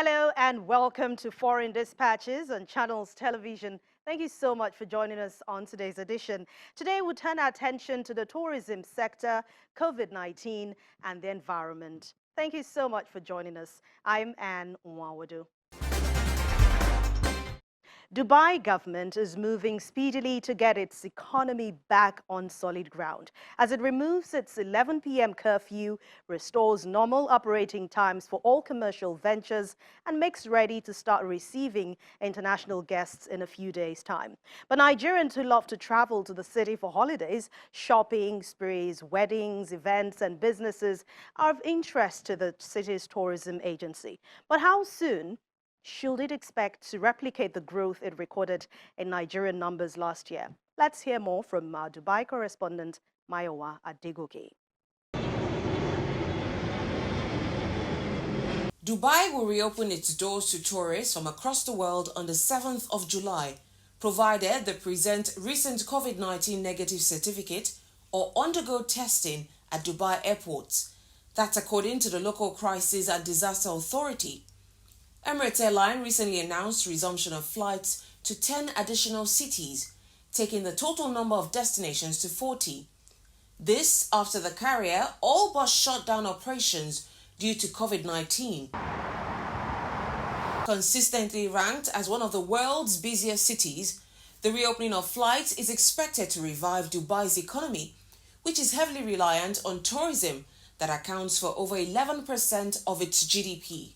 Hello and welcome to Foreign Dispatches on Channels Television. Thank you so much for joining us on today's edition. Today we'll turn our attention to the tourism sector, COVID-19 and the environment. Thank you so much for joining us. I'm Anne Nwawadu. Dubai government is moving speedily to get its economy back on solid ground as it removes its 11 p.m. curfew, restores normal operating times for all commercial ventures, and makes ready to start receiving international guests in a few days' time. But Nigerians who love to travel to the city for holidays, shopping sprees, weddings, events, and businesses are of interest to the city's tourism agency. But how soon should it expect to replicate the growth it recorded in Nigerian numbers last year? Let's hear more from our Dubai correspondent, Mayowa Adegoke. Dubai will reopen its doors to tourists from across the world on the 7th of July, provided they present recent COVID-19 negative certificate or undergo testing at Dubai airports. That's according to the local Crisis and Disaster Authority. Emirates Airline recently announced resumption of flights to 10 additional cities, taking the total number of destinations to 40. This after the carrier all but shut down operations due to COVID-19. Consistently ranked as one of the world's busiest cities, the reopening of flights is expected to revive Dubai's economy, which is heavily reliant on tourism that accounts for over 11% of its GDP.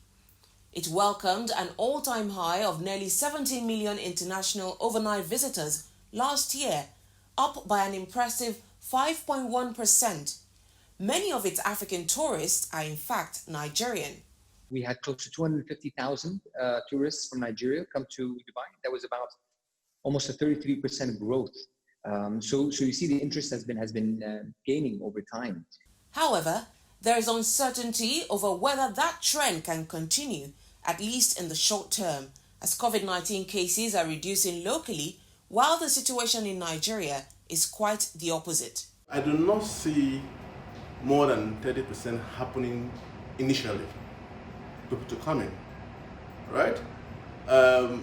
It welcomed an all-time high of nearly 17 million international overnight visitors last year, up by an impressive 5.1%. Many of its African tourists are in fact Nigerian. We had close to 250,000 tourists from Nigeria come to Dubai. That was about almost a 33% growth. So you see the interest has been gaining over time. However, there is uncertainty over whether that trend can continue, at least in the short term, as COVID-19 cases are reducing locally, while the situation in Nigeria is quite the opposite. I do not see more than 30% happening initially, people to come in, right? There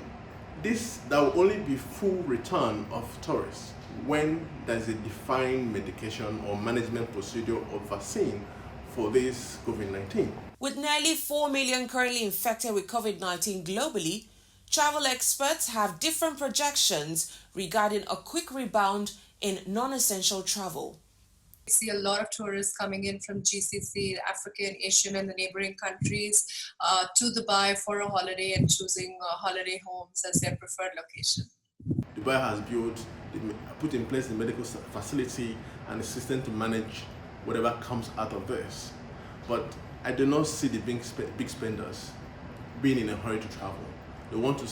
will only be full return of tourists when there's a defined medication or management procedure or vaccine for this COVID-19. With nearly 4 million currently infected with COVID-19 globally, travel experts have different projections regarding a quick rebound in non-essential travel. We see a lot of tourists coming in from GCC, African, Asian, and the neighboring countries to Dubai for a holiday and choosing holiday homes as their preferred location. Dubai has put in place the medical facility and a system to manage whatever comes out of this. But I do not see the big spenders being in a hurry to travel. They want to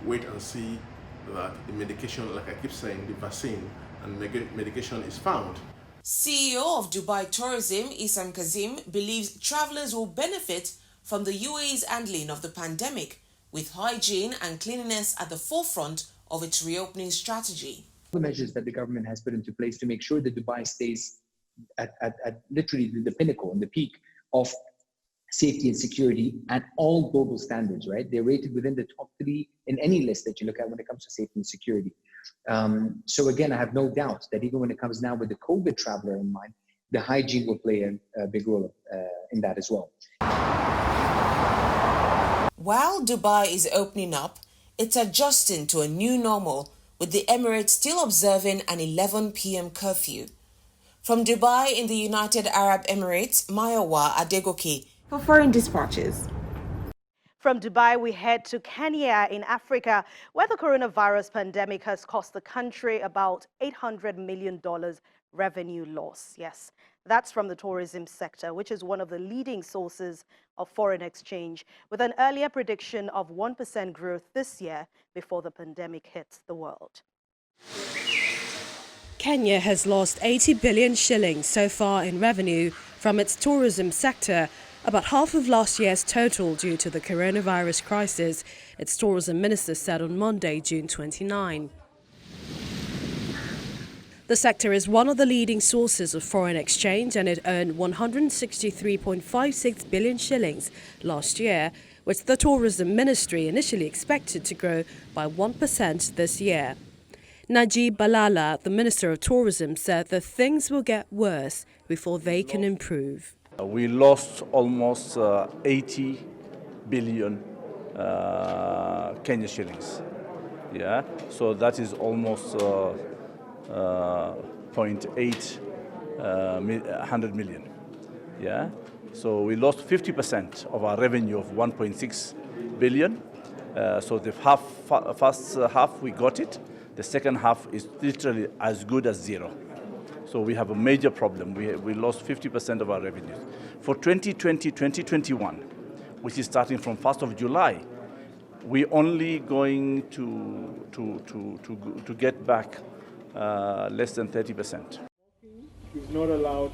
wait and see that the medication, like I keep saying, the vaccine and medication is found. CEO of Dubai Tourism, Isam Kazim, believes travelers will benefit from the UAE's handling of the pandemic, with hygiene and cleanliness at the forefront of its reopening strategy. The measures that the government has put into place to make sure that Dubai stays at literally the pinnacle and the peak of safety and security at all global standards, right? They're rated within the top 3 in any list that you look at when it comes to safety and security. So again, I have no doubt that even when it comes now with the COVID traveler in mind, the hygiene will play a big role in that as well. While Dubai is opening up, it's adjusting to a new normal, with the Emirates still observing an 11 p.m. curfew. From Dubai in the United Arab Emirates, Mayowa Adegoke for Foreign Dispatches. From Dubai, we head to Kenya in Africa, where the coronavirus pandemic has cost the country about $800 million revenue loss. Yes, that's from the tourism sector, which is one of the leading sources of foreign exchange, with an earlier prediction of 1% growth this year before the pandemic hits the world. Kenya has lost 80 billion shillings so far in revenue from its tourism sector, about half of last year's total due to the coronavirus crisis, its tourism minister said on Monday, June 29. The sector is one of the leading sources of foreign exchange and it earned 163.56 billion shillings last year, which the Tourism Ministry initially expected to grow by 1% this year. Najib Balala, the Minister of Tourism, said that things will get worse before they can improve. We lost almost 80 billion Kenya shillings. Yeah, so that is almost 0.8 million. Yeah, so we lost 50% of our revenue of 1.6 billion. So the first half we got it. The second half is literally as good as zero. So we have a major problem. We lost 50% of our revenues. For 2020-2021, which is starting from 1st of July, we're only going to get back less than 30%. Is not allowed.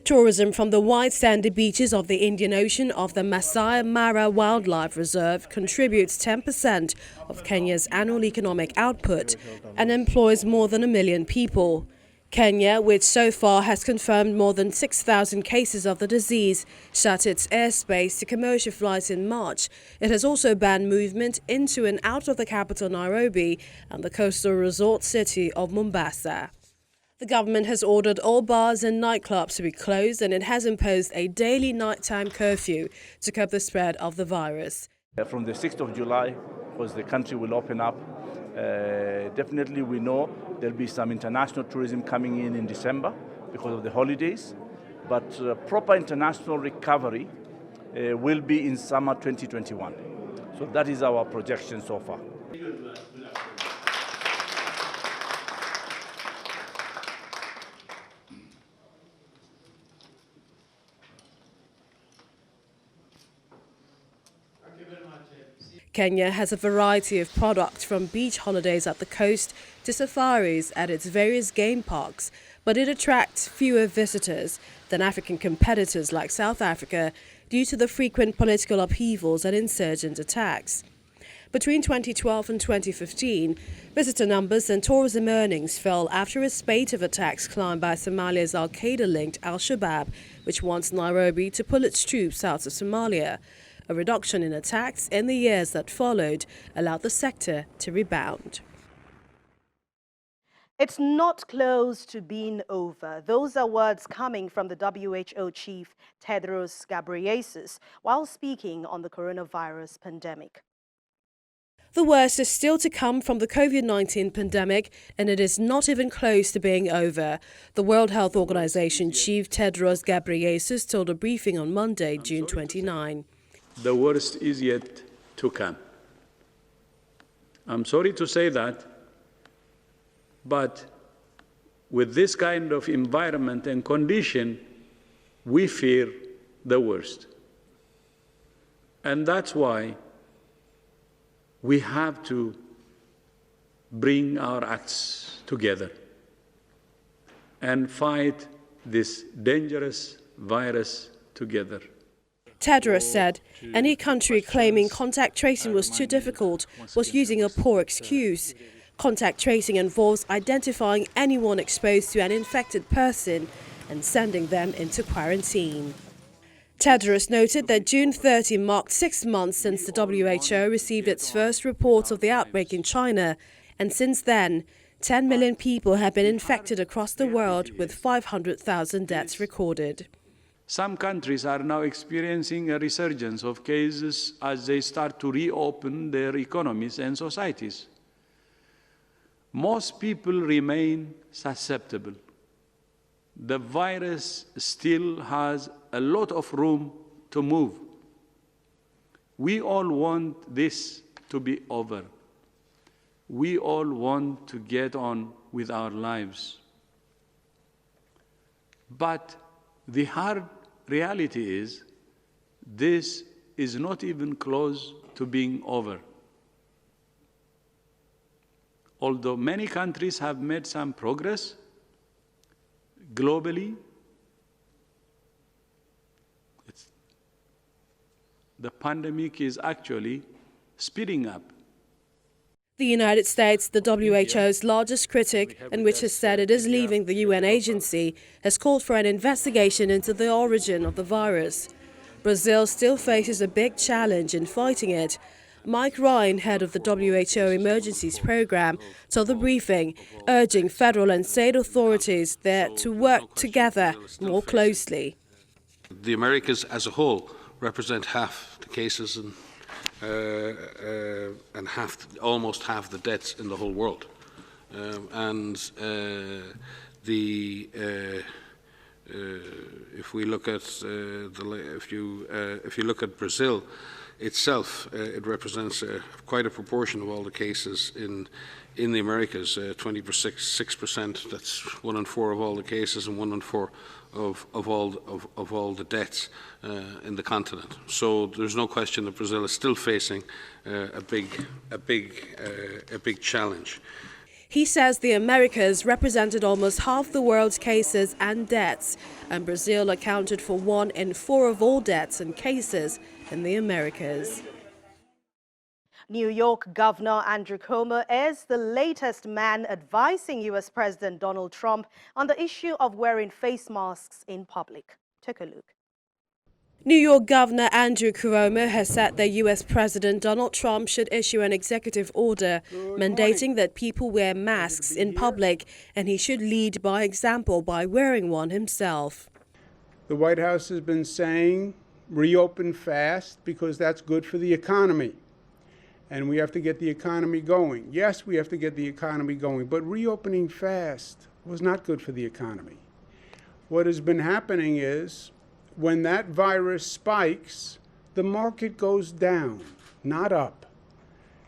Tourism from the wide sandy beaches of the Indian Ocean of the Masai Mara Wildlife Reserve contributes 10% of Kenya's annual economic output and employs more than 1 million people. Kenya, which so far has confirmed more than 6,000 cases of the disease, shut its airspace to commercial flights in March. It has also banned movement into and out of the capital Nairobi and the coastal resort city of Mombasa. The government has ordered all bars and nightclubs to be closed, and it has imposed a daily nighttime curfew to curb the spread of the virus. From the 6th of July, because the country will open up, definitely we know there'll be some international tourism coming in December because of the holidays, but proper international recovery will be in summer 2021. So that is our projection so far. Kenya has a variety of products, from beach holidays at the coast to safaris at its various game parks, but it attracts fewer visitors than African competitors like South Africa due to the frequent political upheavals and insurgent attacks. Between 2012 and 2015, visitor numbers and tourism earnings fell after a spate of attacks climbed by Somalia's al-Qaeda-linked Al-Shabaab, which wants Nairobi to pull its troops out of Somalia. A reduction in attacks in the years that followed allowed the sector to rebound. It's not close to being over. Those are words coming from the WHO chief Tedros Ghebreyesus while speaking on the coronavirus pandemic. The worst is still to come from the COVID-19 pandemic, and it is not even close to being over. The World Health Organization chief Tedros Ghebreyesus told a briefing on Monday, June 29. The worst is yet to come. I'm sorry to say that, but with this kind of environment and condition, we fear the worst. And that's why we have to bring our acts together and fight this dangerous virus together. Tedros said any country claiming contact tracing was too difficult was using a poor excuse. Contact tracing involves identifying anyone exposed to an infected person and sending them into quarantine. Tedros noted that June 30 marked 6 months since the WHO received its first report of the outbreak in China, and since then, 10 million people have been infected across the world, with 500,000 deaths recorded. Some countries are now experiencing a resurgence of cases as they start to reopen their economies and societies. Most people remain susceptible. The virus still has a lot of room to move. We all want this to be over. We all want to get on with our lives. But the hard reality is, this is not even close to being over. Although many countries have made some progress, globally, the pandemic is actually speeding up. The United States, the WHO's largest critic, and which has said it is leaving the UN agency, has called for an investigation into the origin of the virus. Brazil still faces a big challenge in fighting it. Mike Ryan, head of the WHO Emergencies Programme, told the briefing, urging federal and state authorities there to work together more closely. The Americas as a whole represent half the cases and almost half the deaths in the whole world. If we look at if you look at Brazil itself, it represents quite a proportion of all the cases in the Americas. 26%. That's 1 in 4 of all the cases and 1 in 4 of all the deaths in the continent. So there's no question that Brazil is still facing a big challenge. He says the Americas represented almost half the world's cases and deaths, and Brazil accounted for 1 in 4 of all deaths and cases in the Americas. New York Governor Andrew Cuomo is the latest man advising U.S. President Donald Trump on the issue of wearing face masks in public. Take a look. New York Governor Andrew Cuomo has said that U.S. President Donald Trump should issue an executive order mandating that people wear masks in public, and he should lead by example by wearing one himself. The White House has been saying reopen fast because that's good for the economy. And we have to get the economy going. Yes, we have to get the economy going, but reopening fast was not good for the economy. What has been happening is when that virus spikes, the market goes down, not up.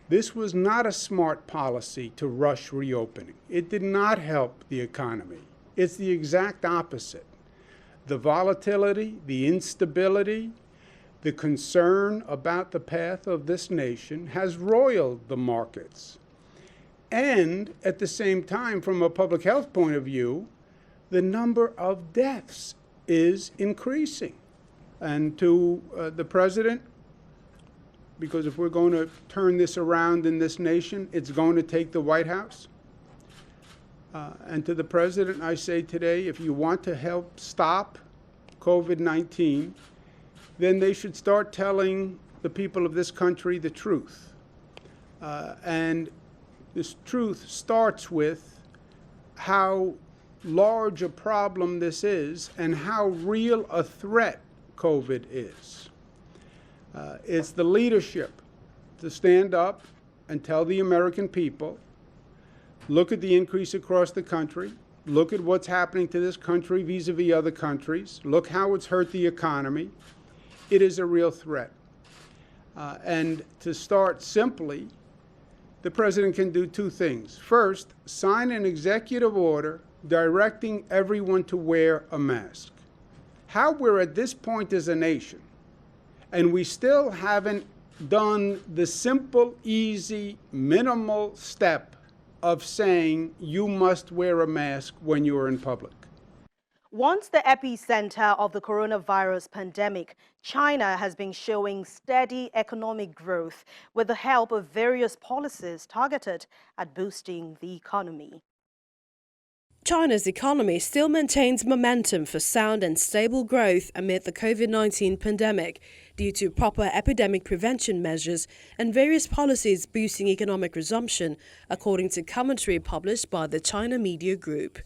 This was not a smart policy to rush reopening. It did not help the economy. It's the exact opposite. The volatility, the instability, the concern about the path of this nation has roiled the markets. And at the same time, from a public health point of view, the number of deaths is increasing. And to the president, because if we're going to turn this around in this nation, it's going to take the White House. And to the president, I say today, if you want to help stop COVID-19, then they should start telling the people of this country the truth. And this truth starts with how large a problem this is and how real a threat COVID is. It's the leadership to stand up and tell the American people, look at the increase across the country, look at what's happening to this country vis-a-vis other countries, look how it's hurt the economy. It is a real threat. And to start simply, the president can do 2 things. First, sign an executive order directing everyone to wear a mask. How we're at this point as a nation, and we still haven't done the simple, easy, minimal step of saying you must wear a mask when you are in public. Once the epicenter of the coronavirus pandemic, China has been showing steady economic growth with the help of various policies targeted at boosting the economy. China's economy still maintains momentum for sound and stable growth amid the COVID-19 pandemic due to proper epidemic prevention measures and various policies boosting economic resumption, according to commentary published by the China Media Group.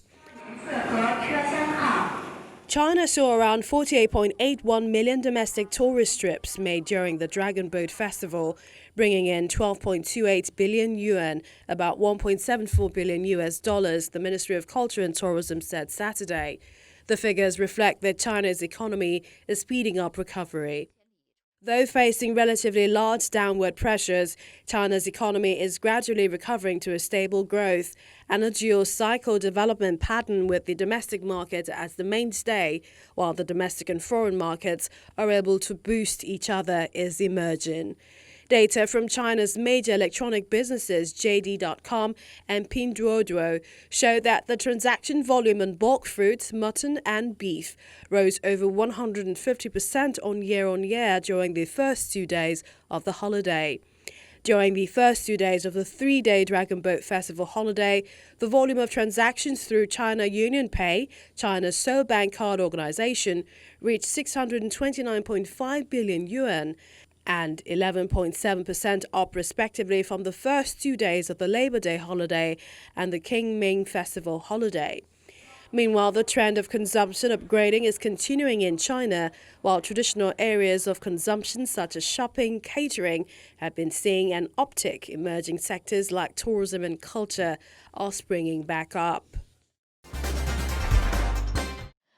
China saw around 48.81 million domestic tourist trips made during the Dragon Boat Festival, bringing in 12.28 billion yuan, about $1.74 billion, the Ministry of Culture and Tourism said Saturday. The figures reflect that China's economy is speeding up recovery. Though facing relatively large downward pressures, China's economy is gradually recovering to a stable growth and a dual-cycle development pattern with the domestic market as the mainstay, while the domestic and foreign markets are able to boost each other, is emerging. Data from China's major electronic businesses JD.com and Pinduoduo show that the transaction volume on bulk fruits, mutton and beef rose over 150% on year-on-year during the first 2 days of the holiday. During the first 2 days of the 3-day Dragon Boat Festival holiday, the volume of transactions through China UnionPay, China's sole bank card organization, reached 629.5 billion yuan and 11.7% up respectively from the first 2 days of the Labor Day holiday and the Qingming Festival holiday. Meanwhile, the trend of consumption upgrading is continuing in China, while traditional areas of consumption such as shopping, catering have been seeing an uptick. Emerging sectors like tourism and culture are springing back up.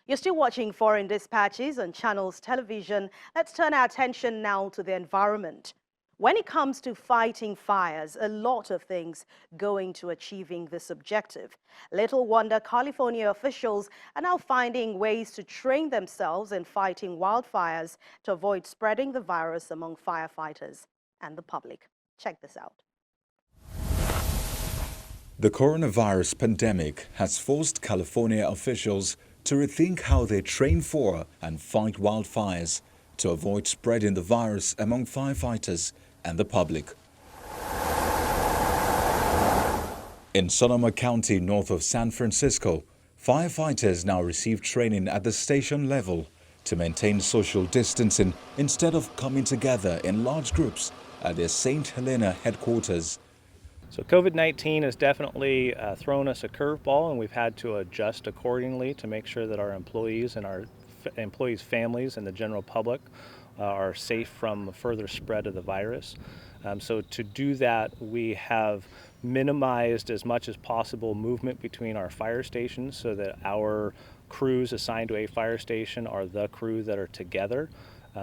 You're still watching Foreign Dispatches on Channels Television. Let's turn our attention now to the environment. When it comes to fighting fires, a lot of things go into achieving this objective. Little wonder California officials are now finding ways to train themselves in fighting wildfires to avoid spreading the virus among firefighters and the public. Check this out. The coronavirus pandemic has forced California officials to rethink how they train for and fight wildfires to avoid spreading the virus among firefighters and the public. In Sonoma County, north of San Francisco, firefighters now receive training at the station level to maintain social distancing instead of coming together in large groups at their St. Helena headquarters. So COVID-19 has definitely thrown us a curveball, and we've had to adjust accordingly to make sure that our employees and our employees' families and the general public are safe from further spread of the virus. So to do that, we have minimized as much as possible movement between our fire stations so that our crews assigned to a fire station are the crew that are together,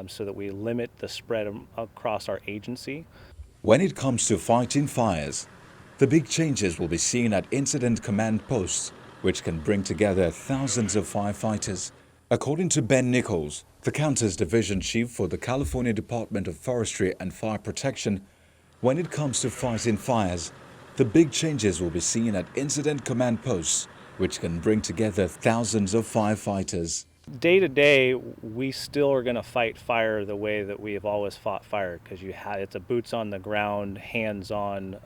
so that we limit the spread across our agency. When it comes to fighting fires, the big changes will be seen at incident command posts, which can bring together thousands of firefighters. According to Ben Nichols, the county's division chief for the California Department of Forestry and Fire Protection, when it comes to fighting fires, the big changes will be seen at incident command posts, which can bring together thousands of firefighters. Day to day, we still are going to fight fire the way that we have always fought fire, because it's a boots on the ground, hands-on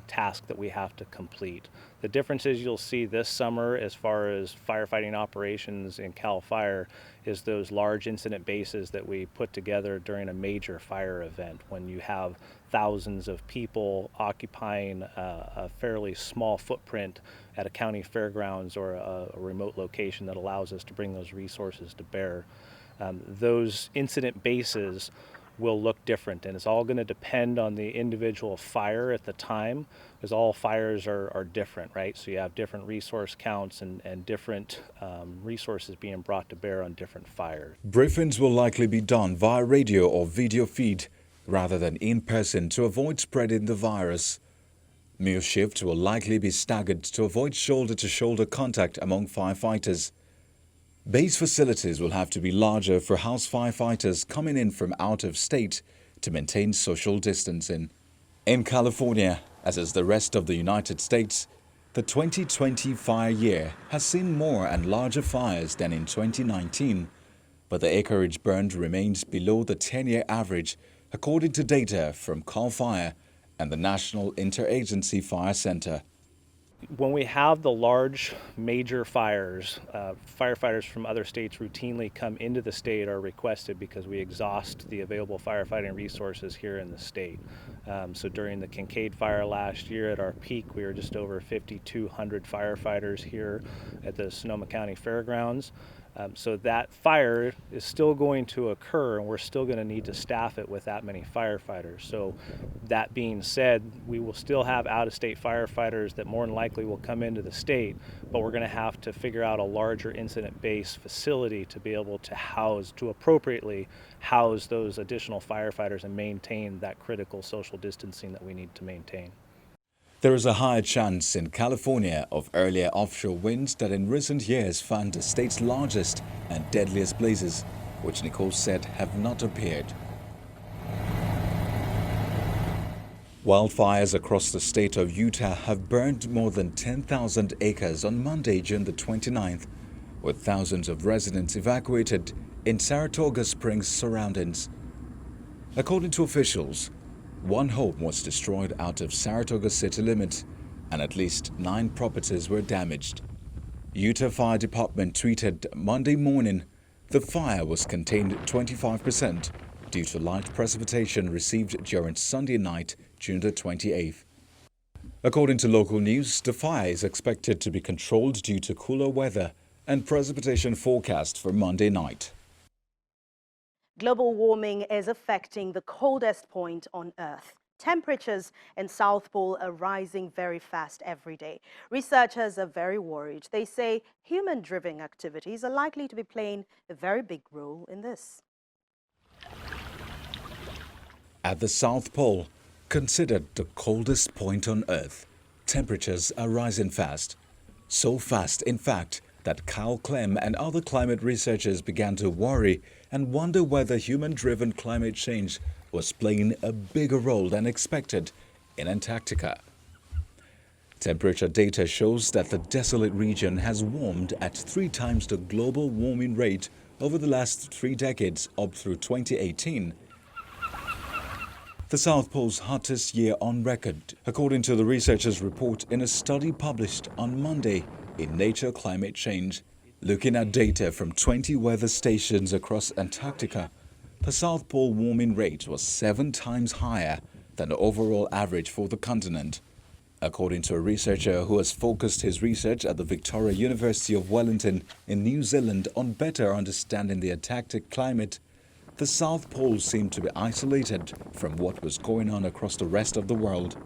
task that we have to complete. The differences you'll see this summer as far as firefighting operations in CAL FIRE is those large incident bases that we put together during a major fire event, when you have thousands of people occupying a fairly small footprint at a county fairgrounds or a remote location that allows us to bring those resources to bear. Those incident bases will look different, and it's all going to depend on the individual fire at the time, because all fires are different, right? So you have different resource counts and different resources being brought to bear on different fires. Briefings will likely be done via radio or video feed rather than in person to avoid spreading the virus. Meal shifts will likely be staggered to avoid shoulder-to-shoulder contact among firefighters. Base facilities will have to be larger for house firefighters coming in from out of state to maintain social distancing. In California, as is the rest of the United States, the 2020 fire year has seen more and larger fires than in 2019, but the acreage burned remains below the 10-year average, according to data from CAL FIRE and the National Interagency Fire Center. When we have the large major fires, firefighters from other states routinely come into the state, are requested because we exhaust the available firefighting resources here in the state. So during the Kincaid fire last year at our peak, we were just over 5,200 firefighters here at the Sonoma County Fairgrounds. So that fire is still going to occur, and we're still going to need to staff it with that many firefighters. So that being said, we will still have out-of-state firefighters that more than likely will come into the state, but we're going to have to figure out a larger incident-based facility to be able to appropriately house those additional firefighters and maintain that critical social distancing that we need to maintain. There is a higher chance in California of earlier offshore winds that in recent years found the state's largest and deadliest blazes, which Nichols said have not appeared. Wildfires across the state of Utah have burned more than 10,000 acres on Monday, June the 29th, with thousands of residents evacuated in Saratoga Springs surroundings. According to officials, One home was destroyed out of Saratoga city limits, and at least 9 properties were damaged. Utah Fire Department tweeted Monday morning the fire was contained 25% due to light precipitation received during Sunday night, June the 28th. According to local news, the fire is expected to be controlled due to cooler weather and precipitation forecast for Monday night. Global warming is affecting the coldest point on Earth. Temperatures in South Pole are rising very fast every day. Researchers are very worried. They say human-driven activities are likely to be playing a very big role in this. At the South Pole, considered the coldest point on Earth, temperatures are rising fast. So fast, in fact, that Kyle Clem and other climate researchers began to worry and wonder whether human-driven climate change was playing a bigger role than expected in Antarctica. Temperature data shows that the desolate region has warmed at 3 times the global warming rate over the last 3 decades up through 2018. The South Pole's hottest year on record, according to the researchers' report in a study published on Monday in Nature Climate Change. Looking at data from 20 weather stations across Antarctica, the South Pole warming rate was 7 times higher than the overall average for the continent. According to a researcher who has focused his research at the Victoria University of Wellington in New Zealand on better understanding the Antarctic climate, the South Pole seemed to be isolated from what was going on across the rest of the world.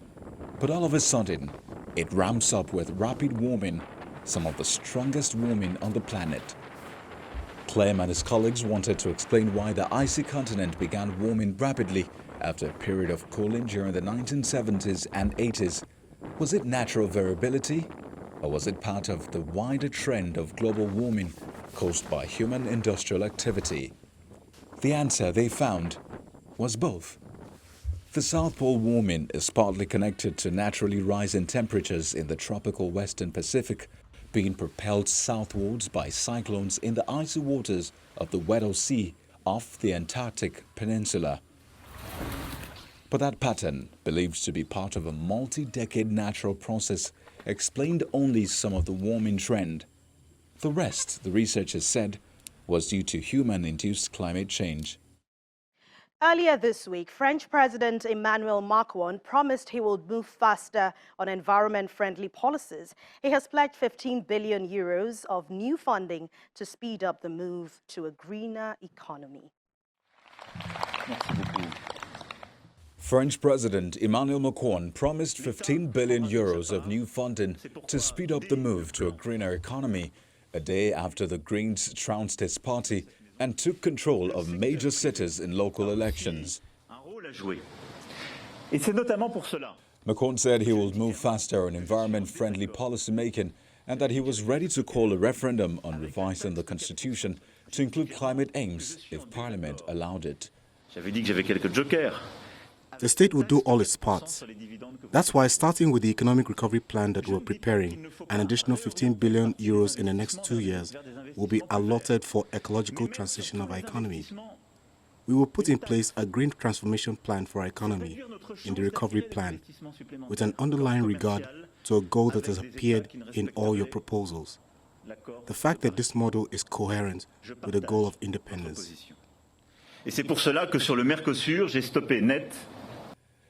But all of a sudden, it ramps up with rapid warming, some of the strongest warming on the planet. Clem and his colleagues wanted to explain why the icy continent began warming rapidly after a period of cooling during the 1970s and 80s. Was it natural variability, or was it part of the wider trend of global warming caused by human industrial activity? The answer they found was both. The South Pole warming is partly connected to naturally rising temperatures in the tropical Western Pacific, being propelled southwards by cyclones in the icy waters of the Weddell Sea off the Antarctic Peninsula. But that pattern, believed to be part of a multi-decade natural process, explained only some of the warming trend. The rest, the researchers said, was due to human-induced climate change. Earlier this week, French President Emmanuel Macron promised he will move faster on environment-friendly policies. He has pledged 15 billion euros of new funding to speed up the move to a greener economy. French President Emmanuel Macron promised 15 billion euros of new funding to speed up the move to a greener economy, a day after the Greens trounced his party and took control of major cities in local elections. Macron said he will move faster on environment-friendly policy making and that he was ready to call a referendum on revising the constitution to include climate aims if Parliament allowed it. The state will do all its parts. That's why, starting with the economic recovery plan that we're preparing, an additional 15 billion euros in the next 2 years will be allotted for ecological transition of our economy. We will put in place a green transformation plan for our economy in the recovery plan, with an underlying regard to a goal that has appeared in all your proposals. The fact that this model is coherent with the goal of independence. Et c'est pour cela que sur le Mercosur, j'ai stoppé net.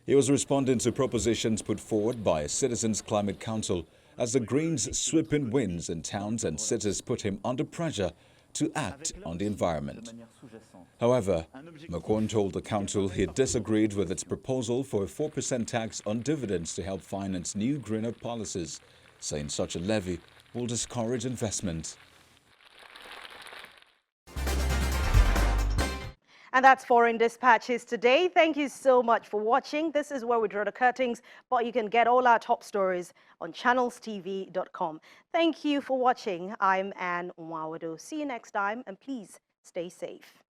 He was responding to propositions put forward by a Citizens Climate Council as the Greens' sweeping wins in towns and cities put him under pressure to act on the environment. However, Macron told the council he disagreed with its proposal for a 4% tax on dividends to help finance new greener policies, saying such a levy will discourage investment. And that's Foreign Dispatches today. Thank you so much for watching. This is where we draw the curtains, but you can get all our top stories on channelstv.com. Thank you for watching. I'm Anne Nwawado. See you next time, and please stay safe.